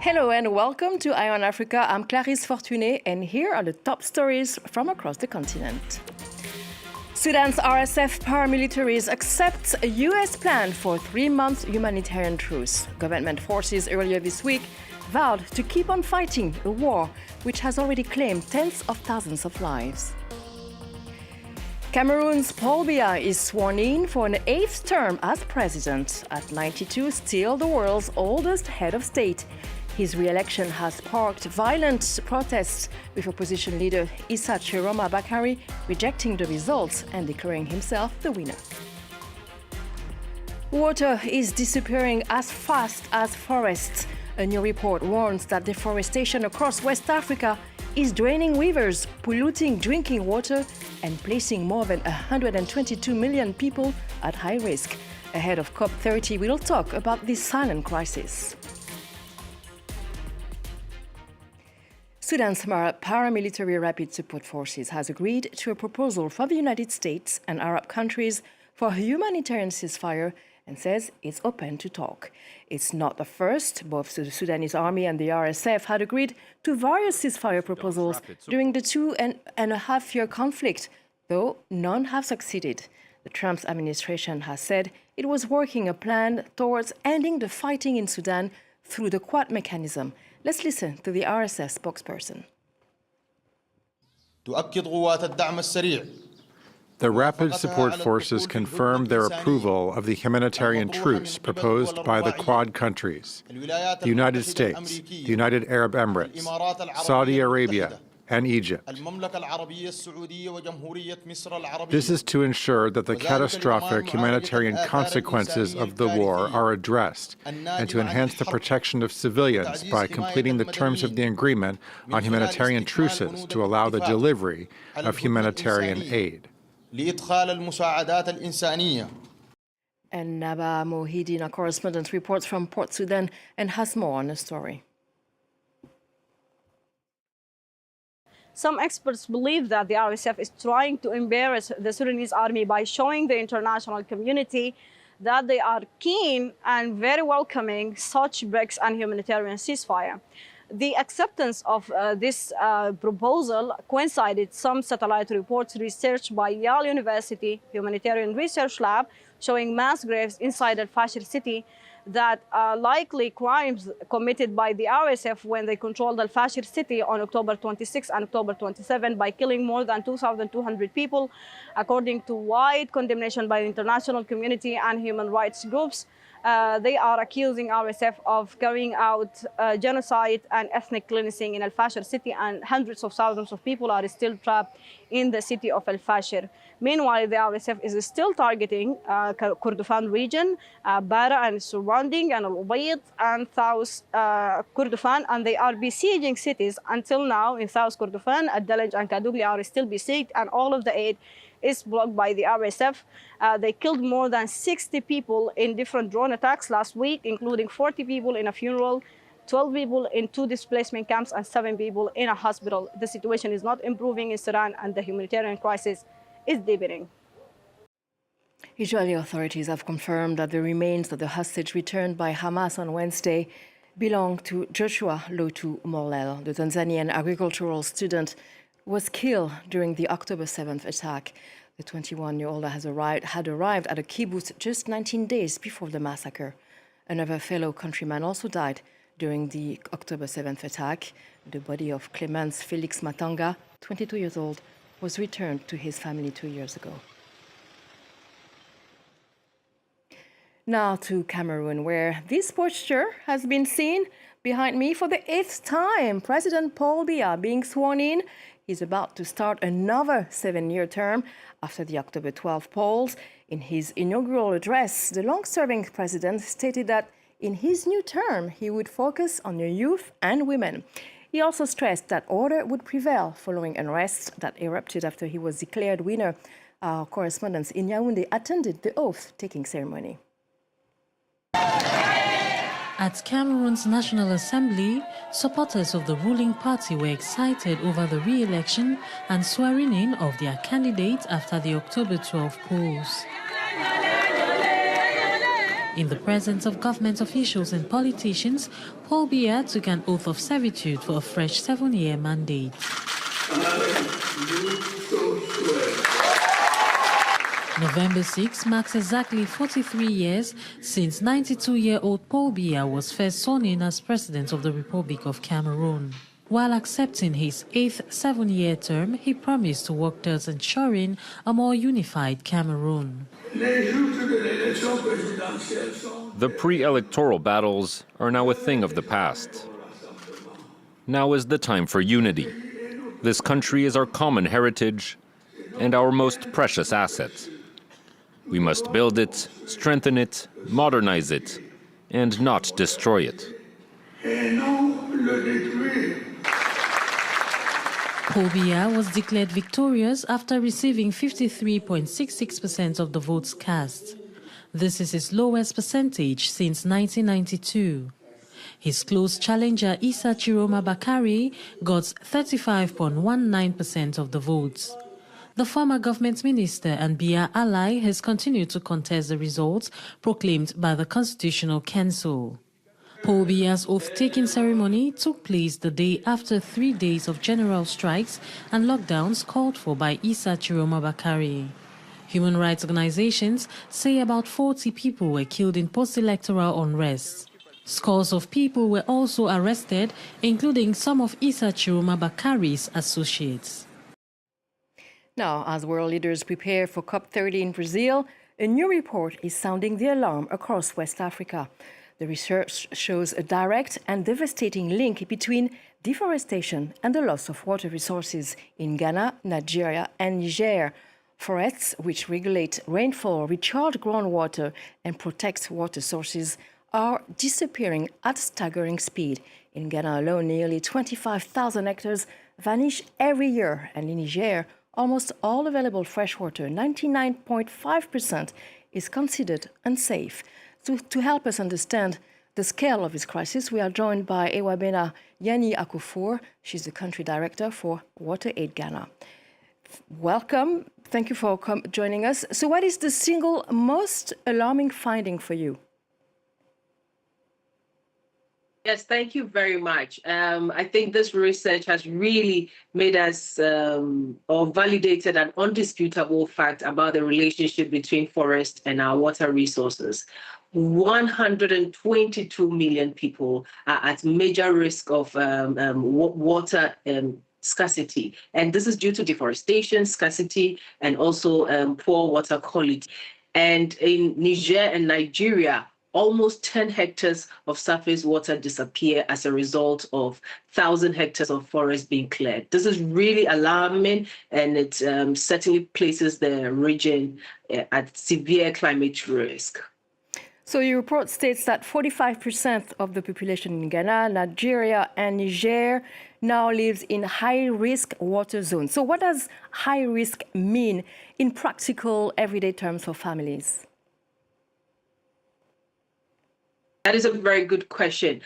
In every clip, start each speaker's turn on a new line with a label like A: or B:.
A: Hello and welcome to Eye on Africa. I'm Clarisse Fortuné and here are the top stories from across the continent. Sudan's RSF paramilitaries accept a US plan for a 3-month humanitarian truce. Government forces earlier this week vowed to keep on fighting a war which has already claimed tens of thousands of lives. Cameroon's Paul Biya is sworn in for an 8th term as president. At 92, still the world's oldest head of state. His re-election has sparked violent protests, with opposition leader Issa Chiroma Bakari rejecting the results and declaring himself the winner. Water is disappearing as fast as forests. A new report warns that deforestation across West Africa is draining rivers, polluting drinking water, and placing more than 122 million people at high risk. Ahead of COP30, we'll talk about this silent crisis. Sudan's paramilitary rapid support forces has agreed to a proposal from the United States and Arab countries for a humanitarian ceasefire and says it's open to talk. It's not the first. Both the Sudanese army and the RSF had agreed to various ceasefire proposals during the 2.5-year conflict, though none have succeeded. The Trump administration has said it was working a plan towards ending the fighting in Sudan through the Quad mechanism. Let's listen to the RSF spokesperson.
B: The Rapid Support Forces confirmed their approval of the humanitarian truce proposed by the Quad countries, the United States, the United Arab Emirates, Saudi Arabia, and Egypt. This is to ensure that the catastrophic humanitarian consequences of the war are addressed and to enhance the protection of civilians by completing the terms of the agreement on humanitarian truces to allow the delivery of humanitarian aid.
A: And Naba Mohidin, our correspondent, reports from Port Sudan and has more on the story.
C: Some experts believe that the RSF is trying to embarrass the Sudanese army by showing the international community that they are keen and very welcoming such breaks and humanitarian ceasefire. The acceptance of this proposal coincided some satellite reports researched by Yale University Humanitarian Research Lab showing mass graves inside El-Fasher city that are likely crimes committed by the RSF when they controlled El-Fasher city on October 26 and October 27 by killing more than 2,200 people, according to wide condemnation by the international community and human rights groups. They are accusing RSF of carrying out genocide and ethnic cleansing in El-Fasher city, and hundreds of thousands of people are still trapped in the city of El-Fasher. Meanwhile, the RSF is still targeting Kordofan region, Bara and surrounding, and Al-Ubayd and South Kordofan, and they are besieging cities. Until now, in South Kordofan, Ad-Dalaj and Kadugli are still besieged, and all of the aid is blocked by the RSF. They killed more than 60 people in different drone attacks last week, including 40 people in a funeral, 12 people in 2 displacement camps, and 7 people in a hospital. The situation is not improving in Sudan, and the humanitarian crisis is deepening.
A: Israeli authorities have confirmed that the remains of the hostage returned by Hamas on Wednesday belong to Joshua Lotu Morlel. The Tanzanian agricultural student was killed during the October 7th attack. The 21-year-old had arrived at a kibbutz just 19 days before the massacre. Another fellow countryman also died during the October 7th attack. The body of Clemence Felix Matanga, 22 years old, was returned to his family 2 years ago. Now to Cameroon, where this posture has been seen behind me for the 8th time. President Paul Biya being sworn in. He's about to start another 7-year term after the October 12 polls. In his inaugural address, the long-serving president stated that in his new term, he would focus on the youth and women. He also stressed that order would prevail following unrest that erupted after he was declared winner. Our correspondents in Yaoundé attended the oath-taking ceremony.
D: At Cameroon's National Assembly, supporters of the ruling party were excited over the re-election and swearing in of their candidate after the October 12 polls. In the presence of government officials and politicians, Paul Biya took an oath of servitude for a fresh 7-year mandate. November 6 marks exactly 43 years since 92-year-old Paul Biya was first sworn in as President of the Republic of Cameroon. While accepting his 8th 7-year term, he promised to work towards ensuring a more unified Cameroon.
E: The pre-electoral battles are now a thing of the past. Now is the time for unity. This country is our common heritage and our most precious asset. We must build it, strengthen it, modernize it, and not destroy it.
D: Paul Biya was declared victorious after receiving 53.66% of the votes cast. This is his lowest percentage since 1992. His close challenger Issa Chiroma Bakari got 35.19% of the votes. The former government minister and Biya ally has continued to contest the results proclaimed by the Constitutional Council. Paul Biya's oath-taking ceremony took place the day after 3 days of general strikes and lockdowns called for by Issa Chiroma Bakari. Human rights organizations say about 40 people were killed in post-electoral unrest. Scores of people were also arrested, including some of Issa Chiroma Bakari's associates.
A: Now, as world leaders prepare for COP30 in Brazil, a new report is sounding the alarm across West Africa. The research shows a direct and devastating link between deforestation and the loss of water resources in Ghana, Nigeria, and Niger. Forests, which regulate rainfall, recharge groundwater, and protect water sources, are disappearing at staggering speed. In Ghana alone, nearly 25,000 hectares vanish every year, and in Niger, almost all available freshwater, 99.5%, is considered unsafe. To help us understand the scale of this crisis, we are joined by Ewabena Yani Akufor. She's the country director for Water Aid Ghana. Welcome. Thank you for joining us. So what is the single most alarming finding for you?
F: Yes, thank you very much. I think this research has really made us or validated an undisputable fact about the relationship between forest and our water resources. 122 million people are at major risk of water scarcity. And this is due to deforestation, scarcity, and also poor water quality. And in Niger and Nigeria, almost 10 hectares of surface water disappear as a result of 1,000 hectares of forest being cleared. This is really alarming, and it certainly places the region at severe climate risk.
A: So your report states that 45% of the population in Ghana, Nigeria, and Niger now lives in high-risk water zones. So what does high risk mean in practical, everyday terms for families?
F: That is a very good question.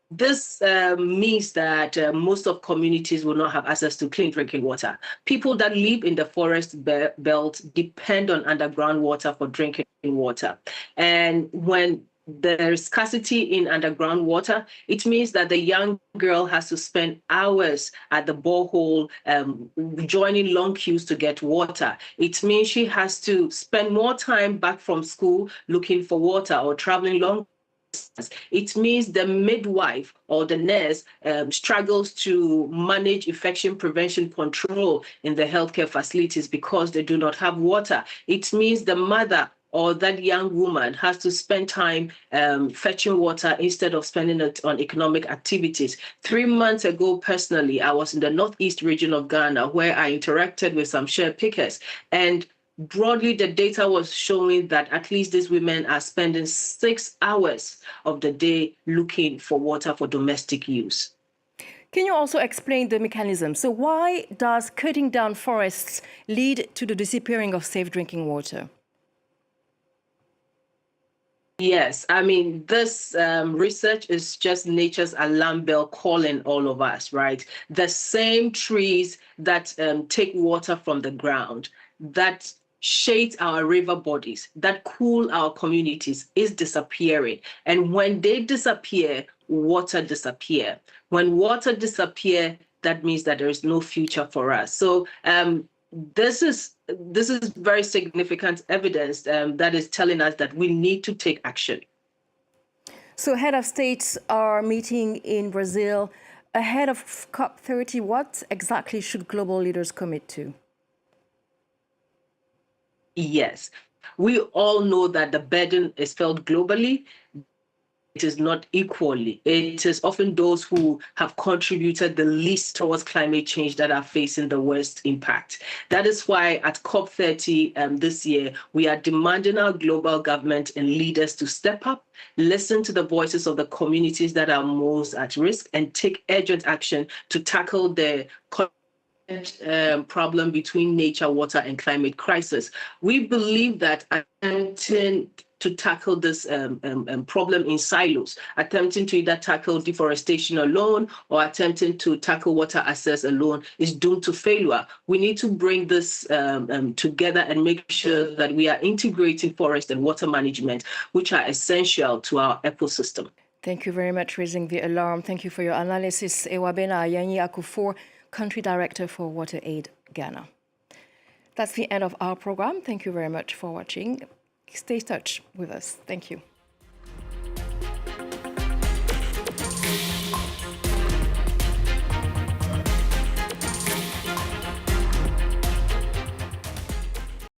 F: This means that most of communities will not have access to clean drinking water. People that live in the forest belt depend on underground water for drinking water. And when there's scarcity in underground water, it means that the young girl has to spend hours at the borehole, joining long queues to get water. It means she has to spend more time back from school looking for water or traveling long. It means the midwife or the nurse struggles to manage infection prevention control in the healthcare facilities because they do not have water. It means the mother or that young woman has to spend time fetching water instead of spending it on economic activities. 3 months ago, personally, I was in the northeast region of Ghana where I interacted with some share pickers. And broadly, the data was showing that at least these women are spending 6 hours of the day looking for water for domestic use.
A: Can you also explain the mechanism? So why does cutting down forests lead to the disappearing of safe drinking water?
F: Yes, I mean, this research is just nature's alarm bell calling all of us, right? The same trees that take water from the ground, that shades our river bodies, that cool our communities, is disappearing. And when they disappear, water disappear. When water disappear, that means that there is no future for us. So this is very significant evidence that is telling us that we need to take action.
A: So head of states are meeting in Brazil ahead of COP30. What exactly should global leaders commit to?
F: Yes, we all know that the burden is felt globally. It is not equally. It is often those who have contributed the least towards climate change that are facing the worst impact. That is why at COP30 this year, we are demanding our global government and leaders to step up, listen to the voices of the communities that are most at risk, and take urgent action to tackle the problem between nature, water, and climate crisis. We believe that attempting to tackle this problem in silos, attempting to either tackle deforestation alone or attempting to tackle water access alone is doomed to failure. We need to bring this together and make sure that we are integrating forest and water management, which are essential to our ecosystem.
A: Thank you very much for raising the alarm. Thank you for your analysis. Ewabena Yanyi Akufo, Country Director for Water Aid Ghana. That's the end of our program. Thank you very much for watching. Stay in touch with us. Thank you.